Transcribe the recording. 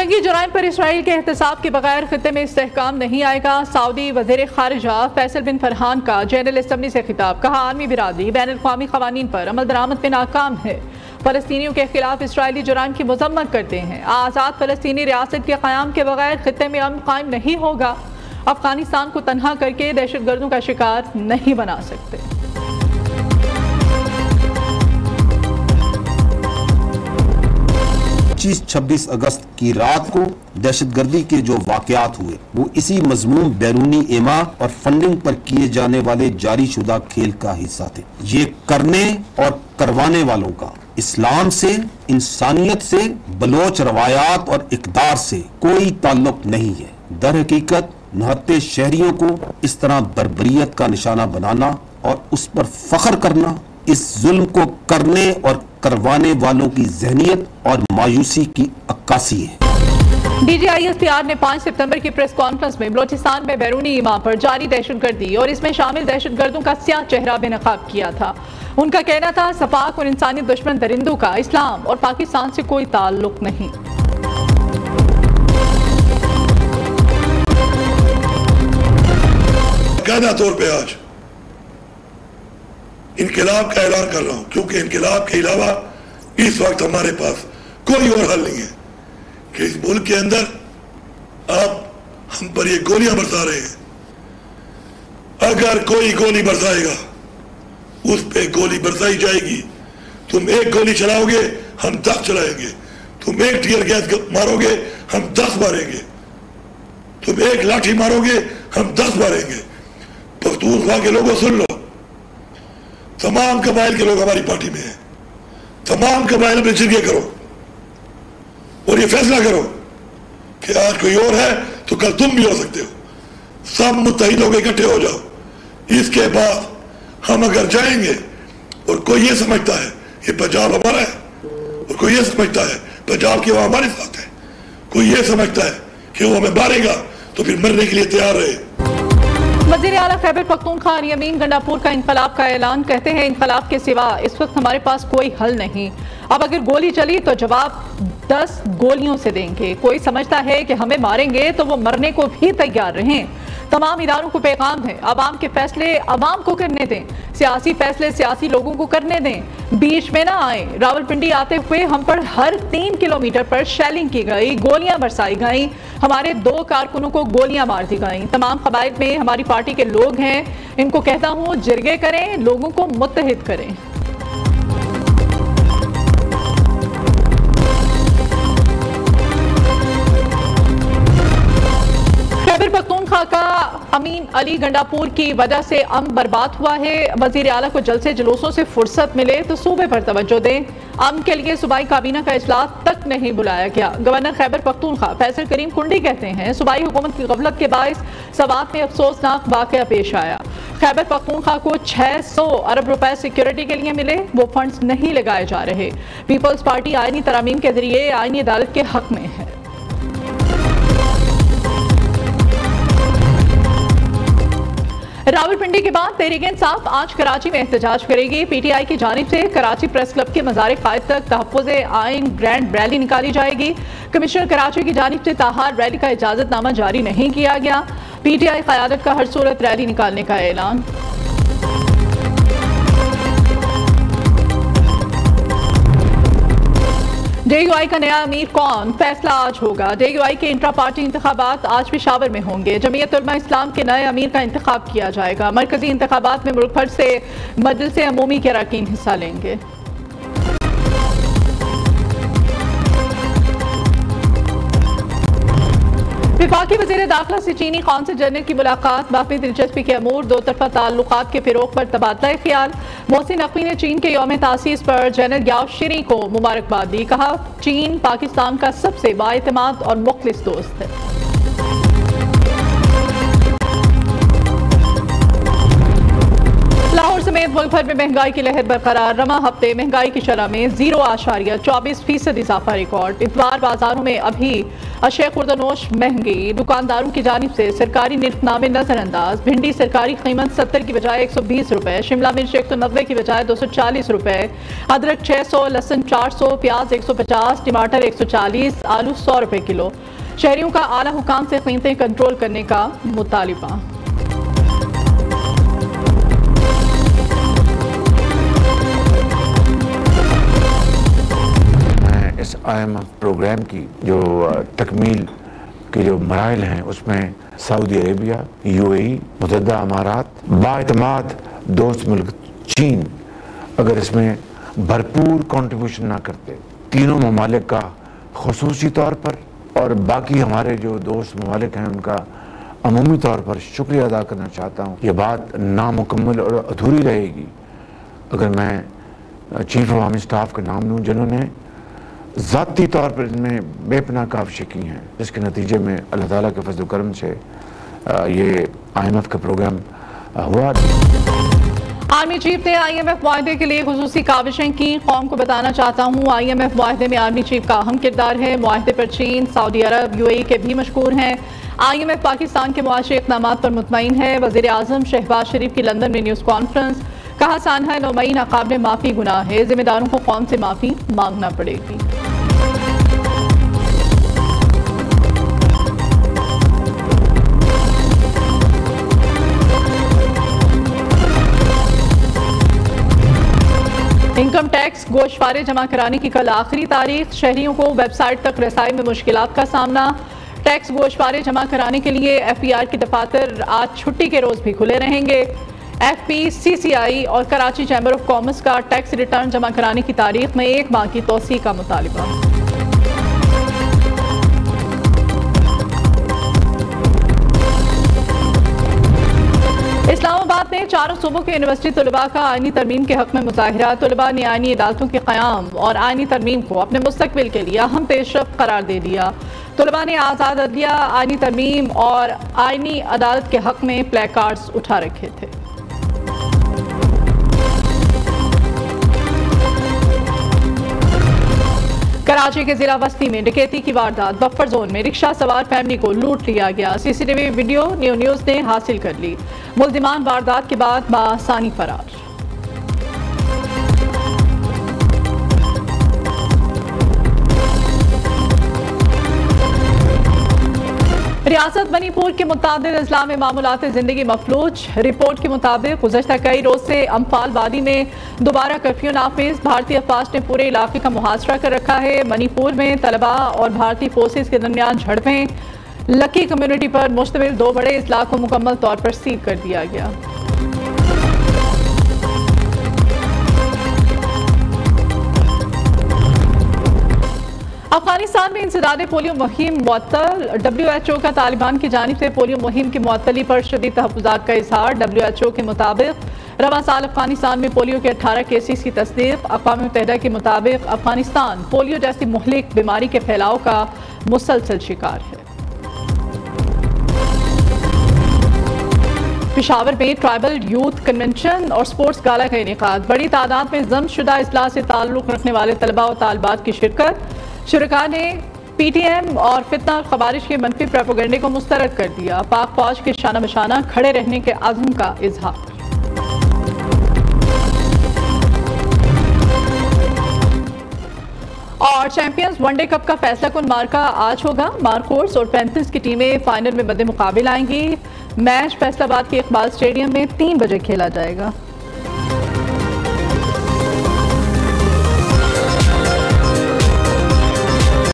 जंगी जुराइम पर इसराइल के एहतसाब के बगैर खित्ते में इस्तेहकाम नहीं आएगा। सऊदी वज़ीर खारिजा फैसल बिन फरहान का जनरल असम्बली से खिताब। कहा, आलमी बिरादरी बैनुल-अक़वामी क़वानीन पर अमल दरामद में नाकाम है। फ़लस्तीनियों के खिलाफ इसराइली जुराइम की मज़म्मत करते हैं। आज़ाद फ़लस्तीनी रियासत के क़याम के बगैर खित्ते में अमन कायम नहीं होगा। अफ़गानिस्तान को तन्हा करके दहशतगर्दों का शिकार नहीं बना सकते। 25-26 अगस्त की रात को दहशतगर्दी के जो वाकयात हुए वो इसी मजमूम बैरूनी एमा और फंडिंग पर किए जाने वाले जारी शुदा खेल का हिस्सा थे। ये करने और करवाने वालों का इस्लाम से, इंसानियत से, बलोच रवायात और इक़दार से कोई ताल्लुक नहीं है। दर हकीकत नहत्ते शहरियों को इस तरह बर्बरियत का निशाना बनाना और उस पर फख्र करना इस जुल्म को करने और करवाने वालों की जहनियत और मायूसी की अक्कासी है। DGISPR ने 5 सितंबर की प्रेस कॉन्फ्रेंस में बलोचिस्तान में बैरूनी इमा पर जारी दहशतगर्दी और इसमें शामिल दहशतगर्दों का स्याह चेहरा बेनकाब किया था। उनका कहना था, सपाक और इंसानी दुश्मन दरिंदों का इस्लाम और पाकिस्तान से कोई ताल्लुक नहीं। कायदा तौर पे आज इनकलाब का ऐलान कर रहा हूं, क्योंकि इनकलाब के अलावा इस वक्त हमारे पास कोई और हल नहीं है कि इस मुल्क के अंदर आप हम पर ये गोलियां बरसा रहे हैं। अगर कोई गोली बरसाएगा उस पे गोली बरसाई जाएगी। तुम एक गोली चलाओगे, हम 10 चलाएंगे। तुम एक टीयर गैस मारोगे, हम 10 मारेंगे। तुम एक लाठी मारोगे, हम 10 मारेंगे। पख्तूनख्वा के लोगों सुन लो, तमाम कबाइल के लोग हमारी पार्टी में हैं। तमाम कबाइल में जिरगे करो और ये फैसला करो कि आज कोई और है तो कल तुम भी हो सकते हो। सब मुत्तहिद लोग इकट्ठे हो जाओ। इसके बाद हम अगर जाएंगे और कोई ये समझता है ये पंजाब हमारा है और कोई ये समझता है पंजाब की वो हमारे साथ है, कोई ये समझता है कि वो हमें मारेगा, तो फिर मरने के लिए तैयार रहे। वज़ीर आला खैबर पख्तूनख्वा यमीन गंडापुर का इनकलाब का ऐलान। कहते हैं, इनकलाब के सिवा इस वक्त हमारे पास कोई हल नहीं। अब अगर गोली चली तो जवाब 10 गोलियों से देंगे। कोई समझता है कि हमें मारेंगे तो वो मरने को भी तैयार रहें। तमाम इदारों को पैगाम है, अवाम के फैसले अवाम को करने दें, सियासी फैसले सियासी लोगों को करने दें, बीच में ना आए। रावलपिंडी आते हुए हम पर हर 3 किलोमीटर पर शेलिंग की गई, गोलियां बरसाई गई, हमारे 2 कारकुनों को गोलियां मार दी गई। तमाम कबाइल में हमारी पार्टी के लोग हैं, इनको कहता हूं जिरगे करें, लोगों को मुत्तहिद करें। खैबर पख्तूनख्वा का अमीन अली गंडापुर की वजह से अमन बर्बाद हुआ है। वजीर आला को जल्द से जुलूसों से फुर्सत मिले तो सूबे पर तवज्जो दें। अमन के लिए सूबाई काबीना का इजलास तक नहीं बुलाया गया। गवर्नर खैबर पख्तूनख्वा फैसल करीम कुंडी कहते हैं, सूबाई हुकूमत की गफलत के बायस सवात में अफसोसनाक वाकया पेश आया। खैबर पख्तूनख्वा को 600 अरब रुपए सिक्योरिटी के लिए मिले, वो फंड्स नहीं लगाए जा रहे। पीपल्स पार्टी आईनी तरामीम के जरिए आईनी अदालत के हक में है। रावलपिंडी के बाद तहरीक इंसाफ आज कराची में एहतजाज करेगी। PTI की जानिब से कराची प्रेस क्लब के मज़ार कायद तक तहफ़्फ़ुज़ आइन ग्रैंड रैली निकाली जाएगी। कमिश्नर कराची की जानिब से ताहार रैली का इजाज़तनामा जारी नहीं किया गया। PTI क़यादत का हर सूरत रैली निकालने का ऐलान। JUI का नया अमीर कौन, फैसला आज होगा। JUI के इंट्रा पार्टी इंतखाबात आज पेशावर में होंगे। जमीयत उलमा इस्लाम के नए अमीर का इंतखाब किया जाएगा। मरकजी इंतखाबात में मुल्क भर से मजलिस अमूमी के अरकान हिस्सा लेंगे। वफाकी वज़ीर दाखिला से चीनी कौंसल जनरल की मुलाकात। बाकी दिलचस्पी के अमूर, दो तरफा ताल्लुकात के फिरोग पर तबादला ख्याल। मोहसिन नकवी ने चीन के यौम तासीस पर जनरल याओ शीरी को मुबारकबाद दी। कहा, चीन पाकिस्तान का सबसे बाएतमाद और मुखलिस दोस्त है। लाहौर लाहौर समेत मुल्क भर में महंगाई की लहर बरकरार। रमा हफ्ते महंगाई की शरह में 0.24% इजाफा रिकॉर्ड। इतवार बाजारों में अभी अशय खुर्दनोश महंगी, दुकानदारों की जानिब से सरकारी निर्खनामे नजरअंदाज। भिंडी सरकारी कीमत 70 की बजाय 120 रुपए, शिमला मिर्च 190 की बजाय 240 रुपए, अदरक 600, लहसुन 400, प्याज 150, टमाटर 140, आलू 100 रुपए किलो। शहरियों का आला हुकाम से कीमतें कंट्रोल करने का मुतालिबा। इस IMF प्रोग्राम की जो तकमील के जो मराइल हैं उसमें सऊदी अरेबिया, UAE, मुत्तहदा अमारात, बाएतमाद दोस्त मुल्क चीन अगर इसमें भरपूर कंट्रीब्यूशन ना करते, तीनों ममालिक का खुसूसी तौर पर और बाकी हमारे जो दोस्त ममालिक हैं उनका अमूमी तौर पर शुक्रिया अदा करना चाहता हूँ। ये बात नामुकम्मल और अधूरी रहेगी अगर मैं चीफ ऑफ आर्मी स्टाफ का नाम लूँ जिन्होंने ज़ाती तौर पर इनमें बेपनाह काविशें की हैं, जिसके नतीजे में अल्लाह ताला के फज़ल करम से ये IMF का प्रोग्राम हुआ। आर्मी चीफ ने IMF मुआहदे के लिए खुसूसी काविशें की। कौम को बताना चाहता हूँ IMF मुआहदे में आर्मी चीफ का अहम किरदार है। मुआहदे पर चीन, सऊदी अरब, UAE के भी मशकूर हैं। IMF पाकिस्तान के मुआशी इक़दामात पर मुतमईन है। वज़ीर आज़म शहबाज शरीफ की लंदन में न्यूज़ कॉन्फ्रेंस, कहा सानहा 9 मई नाकाबिले माफ़ी गुनाह है, जिम्मेदारों को कौम से माफ़ी मांगना पड़ेगी। इनकम टैक्स गोशवारे जमा कराने की कल आखिरी तारीख। शहरियों को वेबसाइट तक रसाई में मुश्किलात का सामना। टैक्स गोशवारे जमा कराने के लिए FPR की दफातर आज छुट्टी के रोज भी खुले रहेंगे। FP, CCI और कराची चैम्बर ऑफ कॉमर्स का टैक्स रिटर्न जमा कराने की तारीख में 1 माह की तोसी का मुतालिबा। इस्लामाबाद में चारों सूबों के यूनिवर्सिटी तलबा का आईनी तरमीम के हक में मुजाहिरा। तलबा ने आईनी अदालतों के क़याम और आईनी तरमीम को अपने मुस्तकबिल के लिए अहम पेशरफ्त करार दे दिया। तलबा ने आज़ाद अदलिया, आईनी तरमीम और आईनी अदालत के हक में प्ले कार्ड्स उठा रखे थे। कराची के जिला वस्ती में डकैती की वारदात। बफर जोन में रिक्शा सवार फैमिली को लूट लिया गया। CCTV वीडियो न्यूज़ ने हासिल कर ली। मुल्जिमान वारदात के बाद बासानी फरार। रियासत मणिपुर के मुताबिक अजला में मामूलात जिंदगी मफलूज। रिपोर्ट के मुताबिक गुज़श्ता कई रोज से अम्फाल वादी में दोबारा कर्फ्यू नाफिज। भारतीय अफवाज ने पूरे इलाके का मुहासरा कर रखा है। मणिपुर में तलबा और भारतीय फोर्सेज के दरमियान झड़पें। लकी कम्युनिटी पर मुश्तमिल 2 बड़े इजलाक को मुकम्मल तौर पर सील कर दिया गया। अफगानिस्तान में इंसदाद पोलियो मुहिम मुअत्तल। WHO का तालिबान की जानिब से पोलियो मुहिम की मुअत्तली पर शदीद तहफ़्फ़ुज़ात का इज़हार। WHO के मुताबिक रवां साल अफगानिस्तान में पोलियो के 18 केसेस की तस्दीक। अक़वाम मुत्तहिदा के मुताबिक अफगानिस्तान पोलियो जैसी मुहलिक बीमारी के फैलाव का मुसलसल शिकार है। पेशावर में ट्राइबल यूथ कन्वेंशन और स्पोर्ट्स गाला का इनेकाद। बड़ी तादाद में ज़म्मशुदा इस्लाह से ताल्लुक़ रखने वाले तलबा और तालिबात की शिरकत। शुरका ने PTM और फितना और ख़वारिज के मनफी प्रोपेगेंडे को मुस्तरद कर दिया। पाक फौज के शाना बशाना खड़े रहने के अज़्म का इजहार। और चैंपियंस वनडे कप का फैसला कुन मार्का आज होगा। मार्कोर्स और पैंथर्स की टीमें फाइनल में मद्दे मुकाबिल आएंगी। मैच फैसलाबाद के इकबाल स्टेडियम में 3 बजे खेला जाएगा।